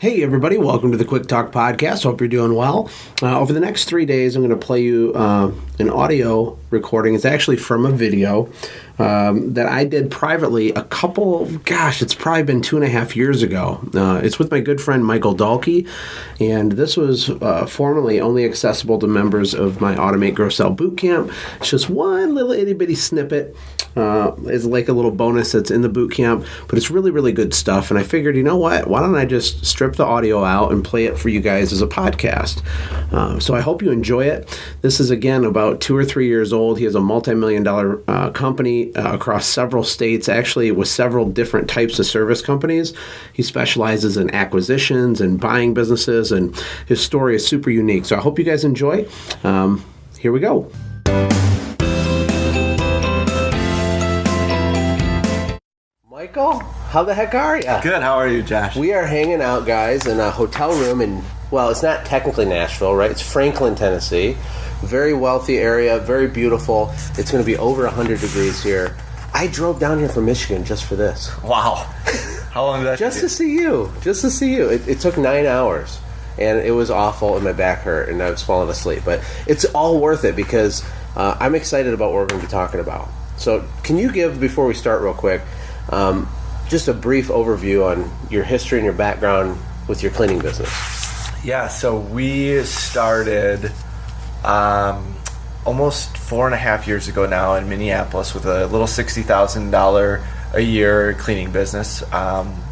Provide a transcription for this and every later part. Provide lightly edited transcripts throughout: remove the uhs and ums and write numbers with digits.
Hey everybody, welcome to the Quick Talk Podcast. Hope you're doing well. Over the next 3 days, I'm going to play you an audio recording. It's actually from a video that I did privately it's probably been 2.5 years ago. It's with my good friend Michael Dahlke, and this was formerly only accessible to members of my Automate Grow Sell Bootcamp. It's just one little itty bitty snippet. It's like a little bonus that's in the boot camp, but it's really, really good stuff. And I figured, you know what? Why don't I just strip the audio out and play it for you guys as a podcast? So I hope you enjoy it. This is, again, about 2 or 3 years old. He has a multi-million-dollar company across several states, actually with several different types of service companies. He specializes in acquisitions and buying businesses, and his story is super unique. So I hope you guys enjoy. Here we go. Michael, how the heck are you? Good. How are you, Josh? We are hanging out, guys, in a hotel room in, well, it's not technically Nashville, right? It's Franklin, Tennessee. Very wealthy area, very beautiful. It's going to be over 100 degrees here. I drove down here from Michigan just for this. Wow. How long did that Just to see you. It took 9 hours, and it was awful, and my back hurt, and I was falling asleep. But it's all worth it because I'm excited about what we're going to be talking about. So can you give, before we start real quick, just a brief overview on your history and your background with your cleaning business? Yeah, so we started almost 4.5 years ago now in Minneapolis with a little $60,000 a year cleaning business.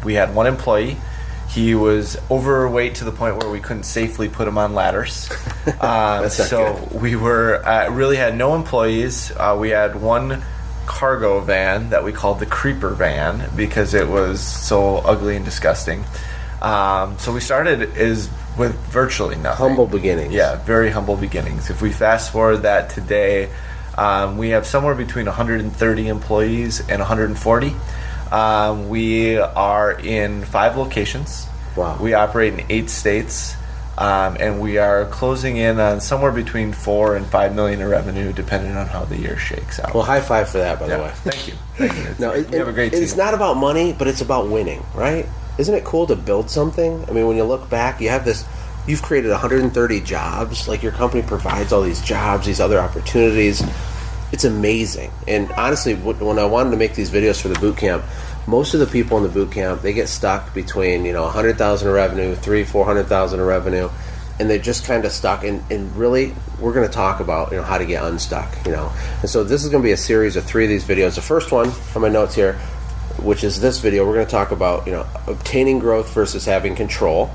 We had one employee. He was overweight to the point where we couldn't safely put him on ladders. We were really had no employees. We had one cargo van that we called the creeper van because it was so ugly and disgusting. So we started with virtually nothing. Humble beginnings. Yeah, very humble beginnings. If we fast forward that today, we have somewhere between 130 employees and 140. We are in 5 locations. Wow. We operate in 8 states. And we are closing in on somewhere between $4 and $5 million in revenue, depending on how the year shakes out. Well, high five for that, by the way. Thank you. No, we have a great team. It's not about money, but it's about winning, right? Isn't it cool to build something? I mean, when you look back, you've created 130 jobs. Like, your company provides all these jobs, these other opportunities. It's amazing. And honestly, when I wanted to make these videos for the boot camp, most of the people in the boot camp, they get stuck between, $100,000 in revenue, $300,000-$400,000 in revenue, and they're just kind of stuck. And really, we're going to talk about how to get unstuck. And so this is going to be a series of 3 of these videos. The first one on my notes here, which is this video, we're going to talk about obtaining growth versus having control,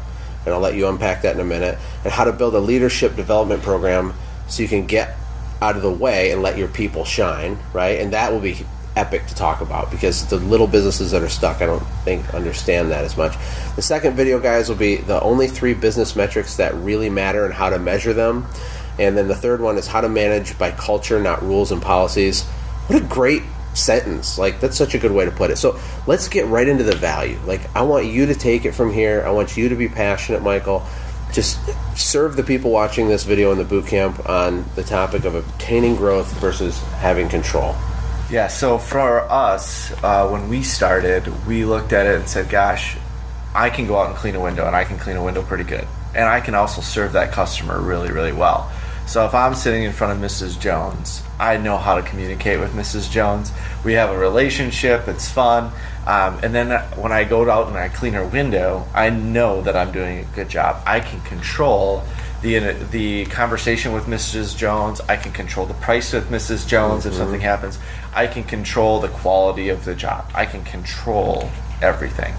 and I'll let you unpack that in a minute, and how to build a leadership development program so you can get out of the way and let your people shine, right? And that will be epic to talk about because the little businesses that are stuck, I don't think, understand that as much. The second video, guys, will be the only 3 business metrics that really matter and how to measure them. And then the third one is how to manage by culture, not rules and policies. What a great sentence. Like, that's such a good way to put it. So let's get right into the value. Like, I want you to take it from here. I want you to be passionate, Michael. Just serve the people watching this video in the boot camp on the topic of obtaining growth versus having control. Yeah, so for us, when we started, we looked at it and said, gosh, I can go out and clean a window, and I can clean a window pretty good. And I can also serve that customer really, really well. So if I'm sitting in front of Mrs. Jones, I know how to communicate with Mrs. Jones. We have a relationship. It's fun. And then when I go out and I clean her window, I know that I'm doing a good job. I can control the conversation with Mrs. Jones. I can control the price with Mrs. Jones if something happens. I can control the quality of the job. I can control everything.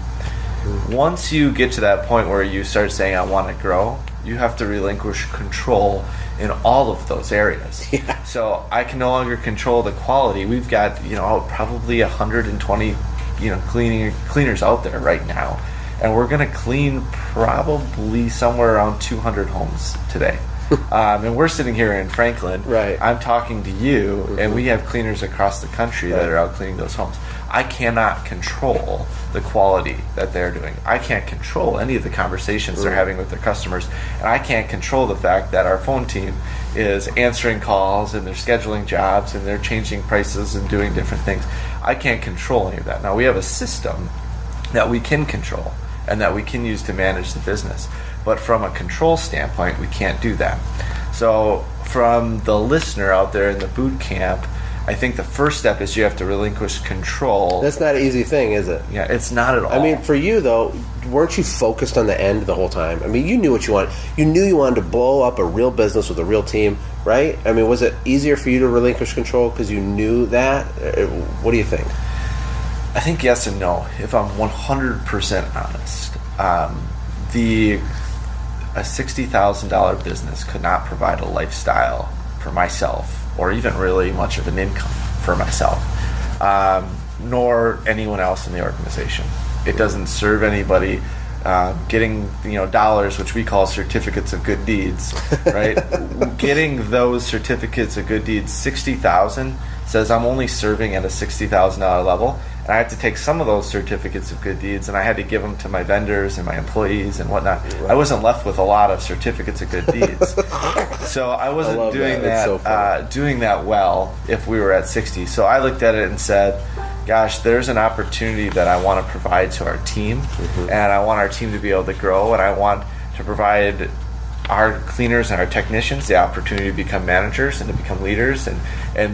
Once you get to that point where you start saying, I want to grow, you have to relinquish control in all of those areas. Yeah. So I can no longer control the quality. We've got, probably 120, cleaners out there right now. And we're going to clean probably somewhere around 200 homes today. And we're sitting here in Franklin. Right. I'm talking to you, and we have cleaners across the country that are out cleaning those homes. I cannot control the quality that they're doing. I can't control any of the conversations they're having with their customers. And I can't control the fact that our phone team is answering calls and they're scheduling jobs and they're changing prices and doing different things. I can't control any of that. Now, we have a system that we can control. and that we can use to manage the business. But from a control standpoint, we can't do that. So from the listener out there in the boot camp, I think the first step is you have to relinquish control. That's not an easy thing, is it? Yeah, it's not at all. I mean, for you, though, weren't you focused on the end the whole time? I mean, you knew what you wanted. You knew you wanted to blow up a real business with a real team, right? I mean, was it easier for you to relinquish control because you knew that? What do you think? I think yes and no, if I'm 100% honest. A $60,000 business could not provide a lifestyle for myself, or even really much of an income for myself, nor anyone else in the organization. It doesn't serve anybody. Getting dollars, which we call certificates of good deeds, right? Getting those certificates of good deeds, 60,000 says I'm only serving at a $60,000 level, and I have to take some of those certificates of good deeds, and I had to give them to my vendors and my employees and whatnot. Right. I wasn't left with a lot of certificates of good deeds, so I wasn't doing that well if we were at 60. So I looked at it and said, gosh, there's an opportunity that I want to provide to our team, and I want our team to be able to grow, and I want to provide our cleaners and our technicians the opportunity to become managers and to become leaders, and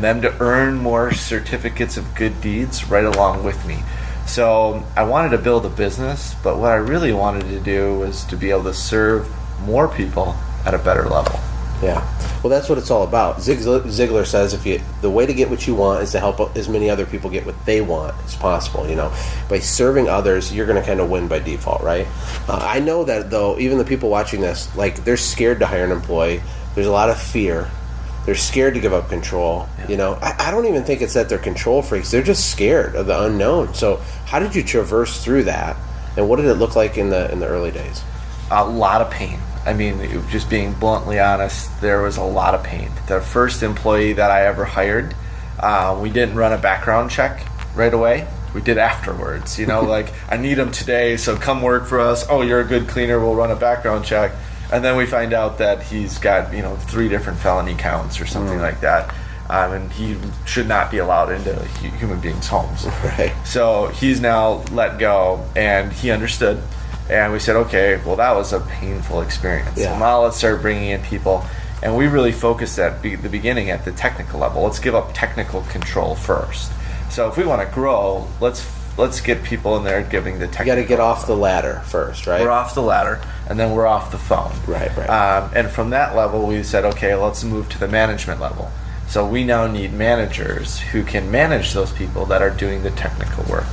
them to earn more certificates of good deeds right along with me. So I wanted to build a business, but what I really wanted to do was to be able to serve more people at a better level. Yeah. Well, that's what it's all about. Zig Ziglar says the way to get what you want is to help as many other people get what they want as possible. By serving others, you're going to kind of win by default, right? I know that, though, even the people watching this, they're scared to hire an employee. There's a lot of fear. They're scared to give up control. Yeah. I don't even think it's that they're control freaks. They're just scared of the unknown. So how did you traverse through that, and what did it look like in the early days? A lot of pain. I mean, just being bluntly honest, there was a lot of pain. The first employee that I ever hired, we didn't run a background check right away. We did afterwards. I need him today, so come work for us. Oh, you're a good cleaner, we'll run a background check. And then we find out that he's got 3 different felony counts or something like that. And he should not be allowed into human beings' homes. Right. So he's now let go, and he understood. And we said, okay, well, that was a painful experience. Yeah. So now let's start bringing in people. And we really focused at the beginning at the technical level. Let's give up technical control first. So if we want to grow, let's get people in there giving the technical. You got to get off the ladder first, right? We're off the ladder, and then we're off the phone. Right. And from that level, we said, okay, let's move to the management level. So we now need managers who can manage those people that are doing the technical work.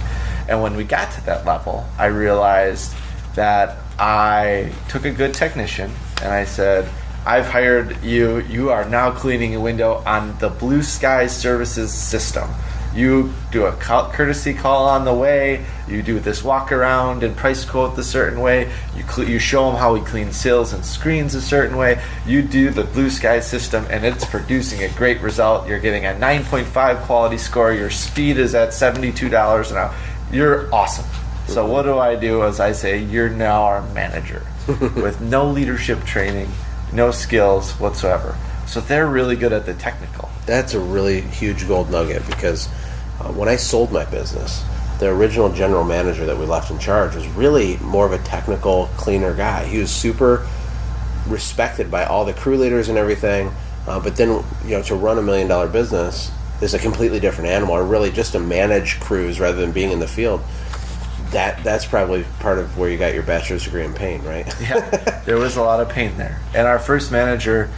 And when we got to that level, I realized that I took a good technician and I said, I've hired you. You are now cleaning a window on the Blue Sky Services system. You do a courtesy call on the way. You do this walk around and price quote the certain way. You show them how we clean sills and screens a certain way. You do the Blue Sky system, and it's producing a great result. You're getting a 9.5 quality score. Your speed is at $72 an hour. You're awesome. So what do? As I say, you're now our manager with no leadership training, no skills whatsoever. So they're really good at the technical. That's a really huge gold nugget, because when I sold my business, the original general manager that we left in charge was really more of a technical, cleaner guy. He was super respected by all the crew leaders and everything, but then to run $1 million business is a completely different animal, or really just to manage crews rather than being in the field. That's probably part of where you got your bachelor's degree in pain, right? Yeah, there was a lot of pain there. And our first manager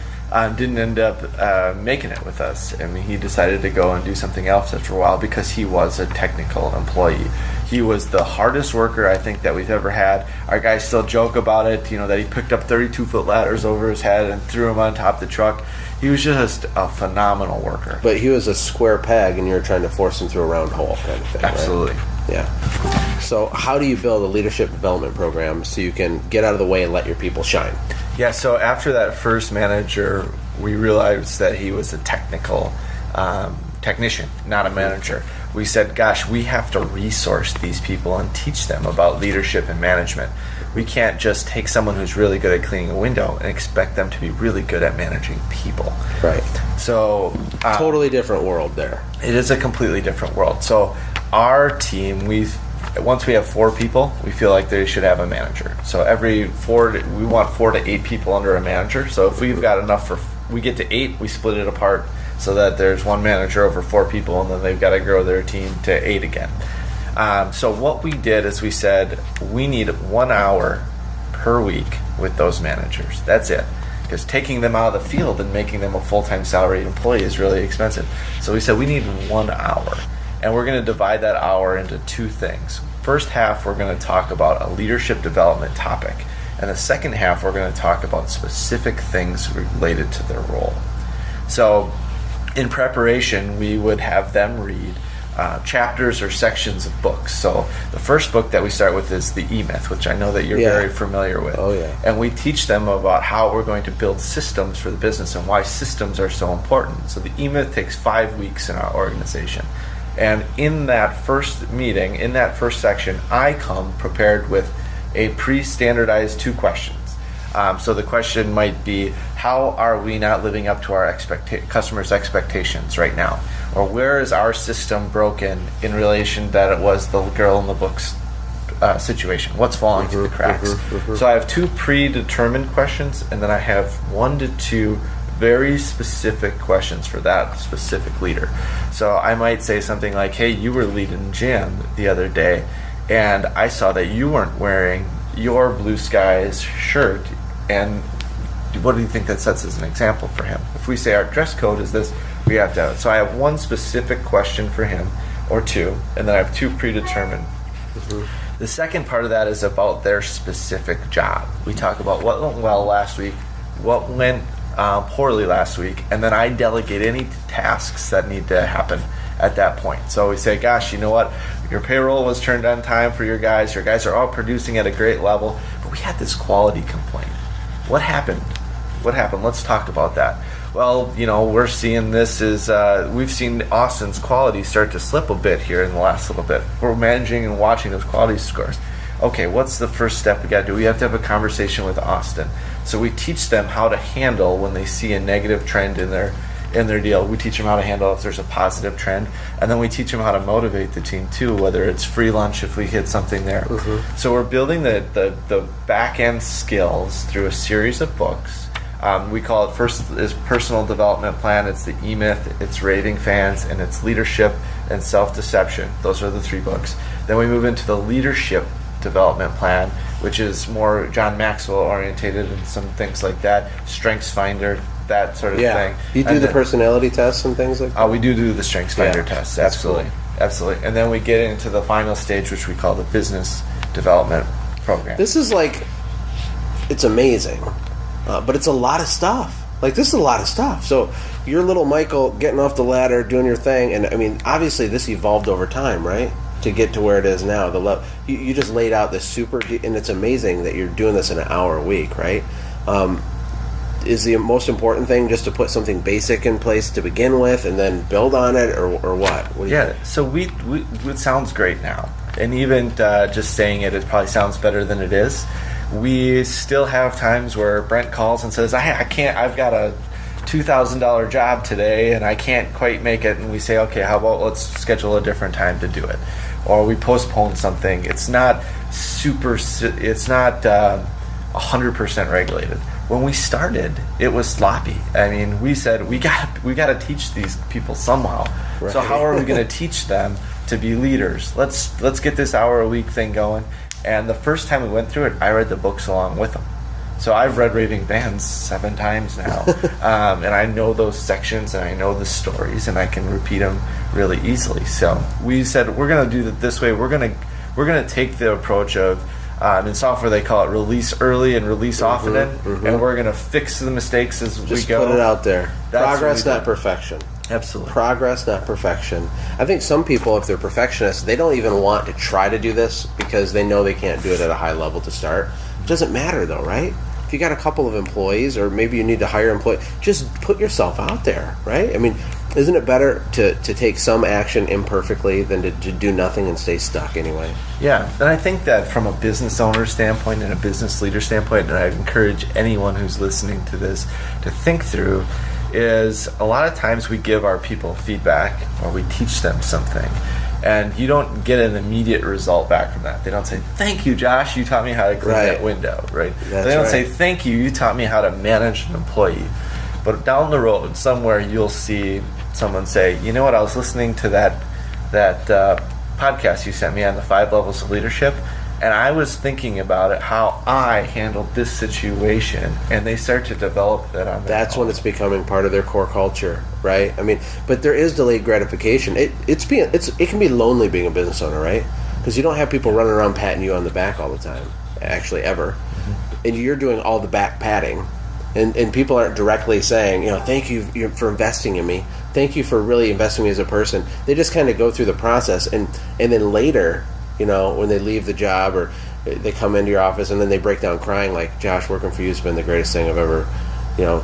didn't end up making it with us. I mean, he decided to go and do something else after a while because he was a technical employee. He was the hardest worker I think that we've ever had. Our guys still joke about it, that he picked up 32-foot ladders over his head and threw them on top of the truck. He was just a phenomenal worker. But he was a square peg, and you were trying to force him through a round hole kind of thing. Absolutely. Right? Yeah. So how do you build a leadership development program so you can get out of the way and let your people shine? Yeah, so after that first manager, we realized that he was a technical technician, not a manager. We said, gosh, we have to resource these people and teach them about leadership and management. We can't just take someone who's really good at cleaning a window and expect them to be really good at managing people. Right. So totally different world there. It is a completely different world. So our team, we've once we have 4 people, we feel like they should have a manager. So we want 4 to 8 people under a manager. So if we've got enough we get to 8, we split it apart so that there's one manager over 4 people, and then they've got to grow their team to 8 again. So what we did is we said we need 1 hour per week with those managers. That's it. Because taking them out of the field and making them a full-time salaried employee is really expensive. So we said we need 1 hour. And we're going to divide that hour into 2 things. First half, we're going to talk about a leadership development topic. And the second half, we're going to talk about specific things related to their role. So in preparation, we would have them read chapters or sections of books. So the first book that we start with is The E-Myth, which I know that you're very familiar with. Oh, yeah. And we teach them about how we're going to build systems for the business and why systems are so important. So the E-Myth takes 5 weeks in our organization. And in that first meeting, in that first section, I come prepared with a pre-standardized 2 questions. So the question might be, how are we not living up to our customers' expectations right now? Or where is our system broken in relation that it was the girl in the books situation? What's falling through the cracks? So I have 2 predetermined questions, and then I have 1 to 2 very specific questions for that specific leader. So I might say something like, hey, you were leading Jim the other day, and I saw that you weren't wearing your Blue Skies shirt, and what do you think that sets as an example for him? If we say our dress code is this, we have to have it. So I have 1 specific question for him, or 2, and then I have 2 predetermined. The second part of that is about their specific job. We talk about what went well last week, what went poorly last week, and then I delegate any tasks that need to happen at that point. So we say, gosh, you know what? Your payroll was turned on time for your guys. Your guys are all producing at a great level, but we had this quality complaint. What happened? Let's talk about that. Well, we're seeing this we've seen Austin's quality start to slip a bit here in the last little bit. We're managing and watching those quality scores. Okay, what's the first step we got to do? We have to have a conversation with Austin. So we teach them how to handle when they see a negative trend in their deal. We teach them how to handle if there's a positive trend, and then we teach them how to motivate the team too, whether it's free lunch if we hit something there. So we're building the back end skills through a series of books. We call it first is personal development plan. It's the E-Myth, it's Raving Fans, and it's leadership and self-deception. Those are the 3 books. Then we move into the leadership development plan, which is more John Maxwell orientated and some things like that, Strengths Finder, that sort of thing. You do the personality tests and things like that? We do the Strengths Finder tests, absolutely. Cool. Absolutely. And then we get into the final stage, which we call the business development program. This is it's amazing, but it's a lot of stuff. This is a lot of stuff. So you're little Michael getting off the ladder, doing your thing, and I mean, obviously this evolved over time, right? To get to where it is now. You just laid out this and it's amazing that you're doing this in an hour a week, right? Is the most important thing just to put something basic in place to begin with and then build on it, or what? What do you think? So we it sounds great now, and even just saying it probably sounds better than it is. We still have times where Brent calls and says, I can't, I've got a $2,000 job today and I can't quite make it, and we say, okay, how about let's schedule a different time to do it, or we postpone something. It's not 100% regulated. When we started, it was sloppy. I mean, we said we got to teach these people somehow. Right. So how are we going to teach them to be leaders? Let's get this hour a week thing going. And the first time we went through it, I read the books along with them. So I've read Raving Fans 7 times now, and I know those sections and I know the stories and I can repeat them really easily. So we said we're going to do it this way. We're going to take the approach of in software they call it release early and release often, and we're going to fix the mistakes as we go. Just put it out there. Progress, not perfection. Absolutely. Progress, not perfection. I think some people, if they're perfectionists, they don't even want to try to do this because they know they can't do it at a high level to start. It doesn't matter though, right? If you got a couple of employees, or maybe you need to hire employees, just put yourself out there, right? I mean, isn't it better to take some action imperfectly than to do nothing and stay stuck anyway? Yeah, and I think that from a business owner standpoint and a business leader standpoint, and I'd encourage anyone who's listening to this to think through, is a lot of times we give our people feedback or we teach them something, And you don't get an immediate result back from that. They don't say, thank you, Josh, you taught me how to clean that window, right? They don't say, thank you, you taught me how to manage an employee. But down the road, somewhere you'll see someone say, you know what, I was listening to that podcast you sent me on the 5 levels of leadership, and I was thinking about it, how I handled this situation, and they start to develop that on their That's own. when it's becoming part of their core culture, right? I mean, but there is delayed gratification. It can be lonely being a business owner, right? Because you don't have people running around patting you on the back all the time, actually, ever. Mm-hmm. And you're doing all the back patting, and people aren't directly saying, thank you for investing in me. Thank you for really investing in me as a person. They just kind of go through the process, and then later, when they leave the job or they come into your office and then they break down crying like, Josh, working for you has been the greatest thing I've ever,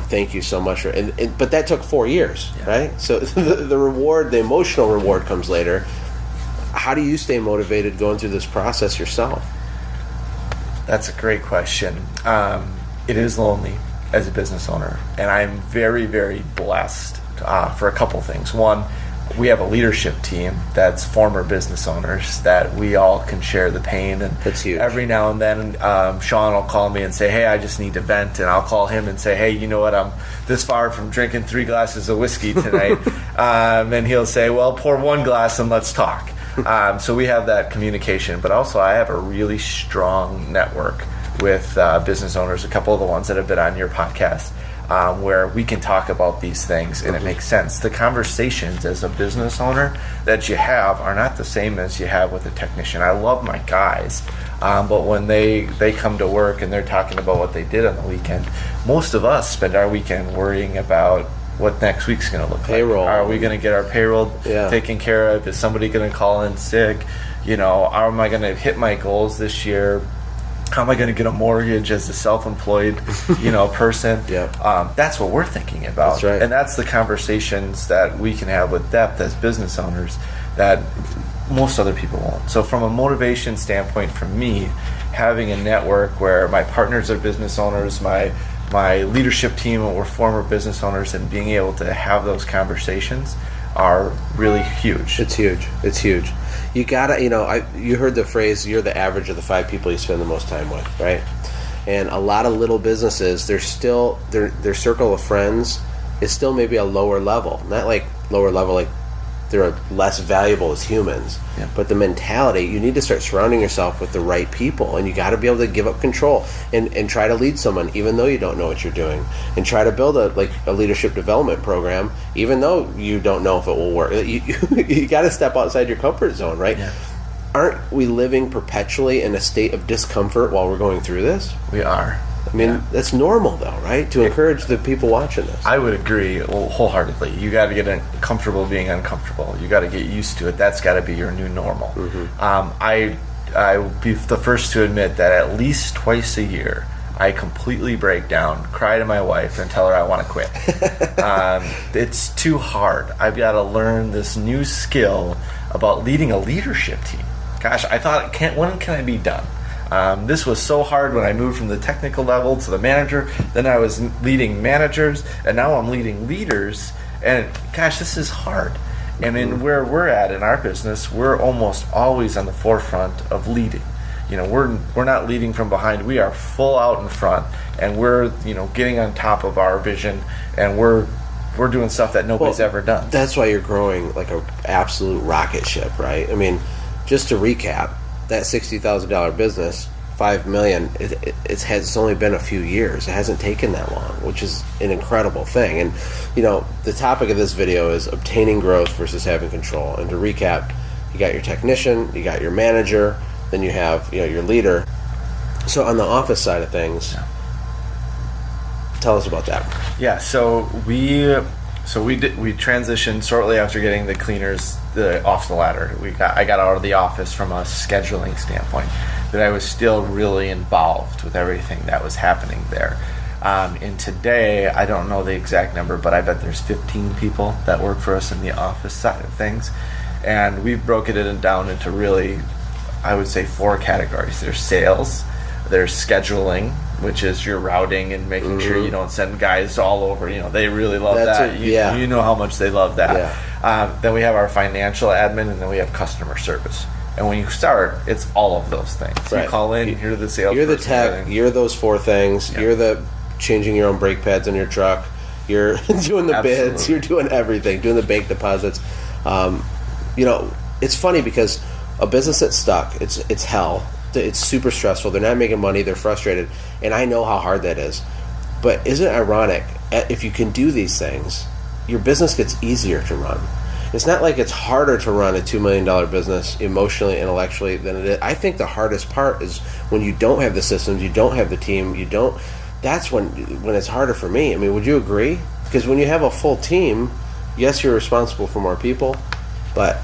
thank you so much. But that took 4 years, right? So the reward, the emotional reward comes later. How do you stay motivated going through this process yourself? That's a great question. It is lonely as a business owner, and I'm very, very blessed for a couple things. One, we have a leadership team that's former business owners that we all can share the pain. And that's huge. Every now and then, Sean will call me and say, hey, I just need to vent. And I'll call him and say, hey, you know what, I'm this far from drinking 3 glasses of whiskey tonight. And he'll say, well, pour 1 glass and let's talk. So we have that communication. But also I have a really strong network with business owners, a couple of the ones that have been on your podcast. Where we can talk about these things and it makes sense. The conversations as a business owner that you have are not the same as you have with a technician. I love my guys, but when they come to work and they're talking about what they did on the weekend, most of us spend our weekend worrying about what next week's going to look payroll. Like. Are we going to get our payroll taken care of? Is somebody going to call in sick? Am I going to hit my goals this year? How am I going to get a mortgage as a self-employed, person? That's what we're thinking about. That's right. And that's the conversations that we can have with depth as business owners that most other people won't. So from a motivation standpoint, for me, having a network where my partners are business owners, my leadership team were former business owners, and being able to have those conversations are really huge. It's huge. You gotta, you heard the phrase, you're the average of the 5 people you spend the most time with, right? And a lot of little businesses, they're still, their circle of friends is still maybe a lower level. Not like lower level, like they're less valuable as humans. Yeah. But the mentality, you need to start surrounding yourself with the right people, and you got to be able to give up control and try to lead someone even though you don't know what you're doing, and try to build a leadership development program even though you don't know if it will work. You got to step outside your comfort zone, right? Yeah. Aren't we living perpetually in a state of discomfort while we're going through this? We are. I mean, that's normal, though, right? To encourage the people watching this. I would agree wholeheartedly. You got to get comfortable being uncomfortable. You got to get used to it. That's got to be your new normal. Mm-hmm. I would be the first to admit that at least twice a year, I completely break down, cry to my wife, and tell her I want to quit. It's too hard. I've got to learn this new skill about leading a leadership team. Gosh, I thought, when can I be done? This was so hard when I moved from the technical level to the manager. Then I was leading managers, and now I'm leading leaders. And gosh, this is hard. And in where we're at in our business, we're almost always on the forefront of leading. We're not leading from behind. We are full out in front, and we're getting on top of our vision, and we're doing stuff that nobody's ever done. That's why you're growing like an absolute rocket ship, right? I mean, just to recap, that $60,000 business, $5 million, it's only been a few years. It hasn't taken that long, which is an incredible thing. And the topic of this video is obtaining growth versus having control. And to recap, you got your technician, you got your manager, then you have your leader. So on the office side of things, tell us about that. Yeah, so we transitioned shortly after getting the cleaners off the ladder. I got out of the office from a scheduling standpoint, but I was still really involved with everything that was happening there. And today, I don't know the exact number, but I bet there's 15 people that work for us in the office side of things. And we've broken it down into really, I would say, 4 categories. There's sales, there's scheduling, which is your routing and making sure you don't send guys all over. They really love that. You know how much they love that. Then we have our financial admin, and then we have customer service. And when you start, it's all of those things. Right. You call in, you're the sales. You're the tech. You're those 4 things. You're the changing your own brake pads in your truck. You're doing the bids. You're doing everything. Doing the bank deposits. It's funny because a business that's stuck, it's hell. It's super stressful. They're not making money. They're frustrated, and I know how hard that is. But isn't it ironic? If you can do these things, your business gets easier to run. It's not like it's harder to run a $2 million business emotionally, intellectually than it is. I think the hardest part is when you don't have the systems, you don't have the team, that's when it's harder for me. I mean, would you agree? Because when you have a full team, yes, you're responsible for more people, but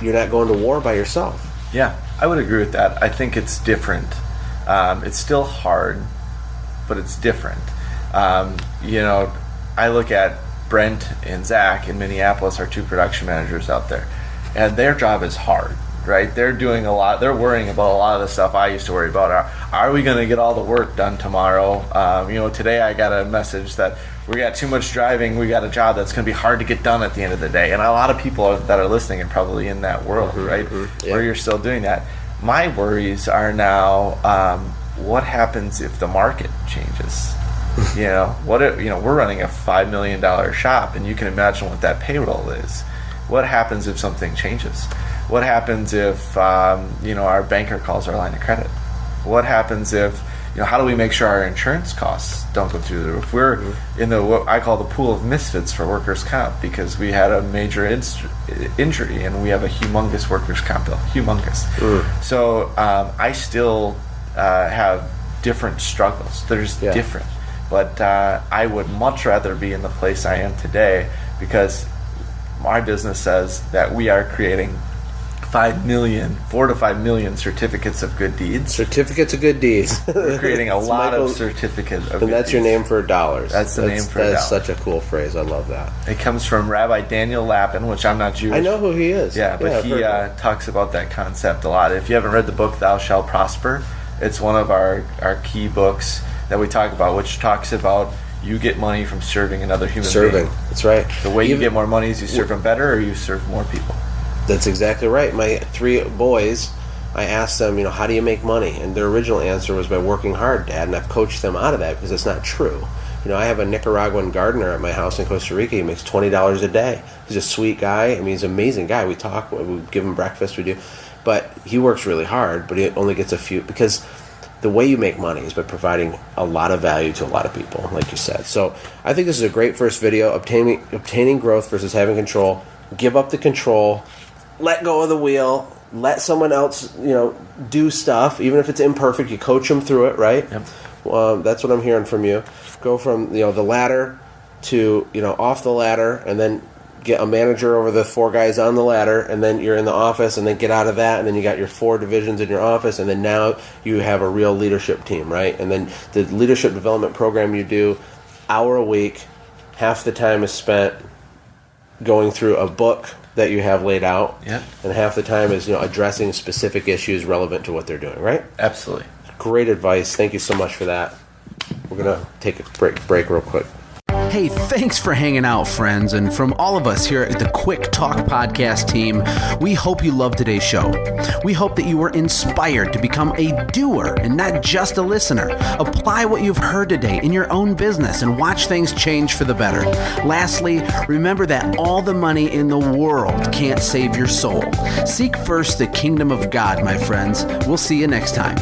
you're not going to war by yourself. Yeah, I would agree with that. I think it's different. It's still hard, but it's different. I look at Brent and Zach in Minneapolis, our 2 production managers out there, and their job is hard, right? They're doing a lot. They're worrying about a lot of the stuff I used to worry about. Are we going to get all the work done tomorrow? Today I got a message that we got too much driving. We got a job that's going to be hard to get done at the end of the day. And a lot of people that are listening are probably in that world, right? Mm-hmm, yeah. Where you're still doing that. My worries are now, what happens if the market changes? We're running a $5 million shop, and you can imagine what that payroll is. What happens if something changes? What happens if our banker calls our line of credit? What happens if how do we make sure our insurance costs don't go through the roof? We're in what I call the pool of misfits for workers' comp because we had a major injury and we have a humongous workers' comp bill, humongous. So I still have different struggles. There's different. But I would much rather be in the place I am today because my business says that we are creating 4 to 5 million certificates of good deeds. Certificates of good deeds. We're creating a lot of certificates of good deeds. And that's your name for $. That's the name for $. That's such a cool phrase. I love that. It comes from Rabbi Daniel Lapin, which I'm not Jewish. I know who he is. Yeah, but he talks about that concept a lot. If you haven't read the book Thou Shalt Prosper, it's one of our key books that we talk about, which talks about you get money from serving another human being. That's right. The way you get more money is you serve them better or you serve more people. That's exactly right. My 3 boys, I asked them, how do you make money? And their original answer was by working hard, Dad, and I've coached them out of that because it's not true. I have a Nicaraguan gardener at my house in Costa Rica. He makes $20 a day. He's a sweet guy. I mean, he's an amazing guy. We talk, we give him breakfast, we do. But he works really hard, but he only gets a few because the way you make money is by providing a lot of value to a lot of people, like you said. So I think this is a great first video, obtaining growth versus having control. Give up the control. Let go of the wheel. Let someone else, do stuff. Even if it's imperfect, you coach them through it, right? Yep. That's what I'm hearing from you. Go from, the ladder to, off the ladder, and then get a manager over the 4 guys on the ladder, and then you're in the office, and then get out of that, and then you got your 4 divisions in your office, and then now you have a real leadership team, right? And then the leadership development program you do, hour a week, half the time is spent going through a book that you have laid out, and half the time is addressing specific issues relevant to what they're doing, right? Absolutely. Great advice. Thank you so much for that. We're going to take a break real quick. Hey, thanks for hanging out, friends. And from all of us here at the Quick Talk Podcast team, we hope you loved today's show. We hope that you were inspired to become a doer and not just a listener. Apply what you've heard today in your own business and watch things change for the better. Lastly, remember that all the money in the world can't save your soul. Seek first the kingdom of God, my friends. We'll see you next time.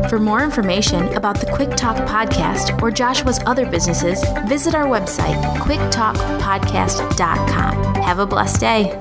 For more information about the Quick Talk Podcast or Joshua's other businesses, visit our website, quicktalkpodcast.com. Have a blessed day.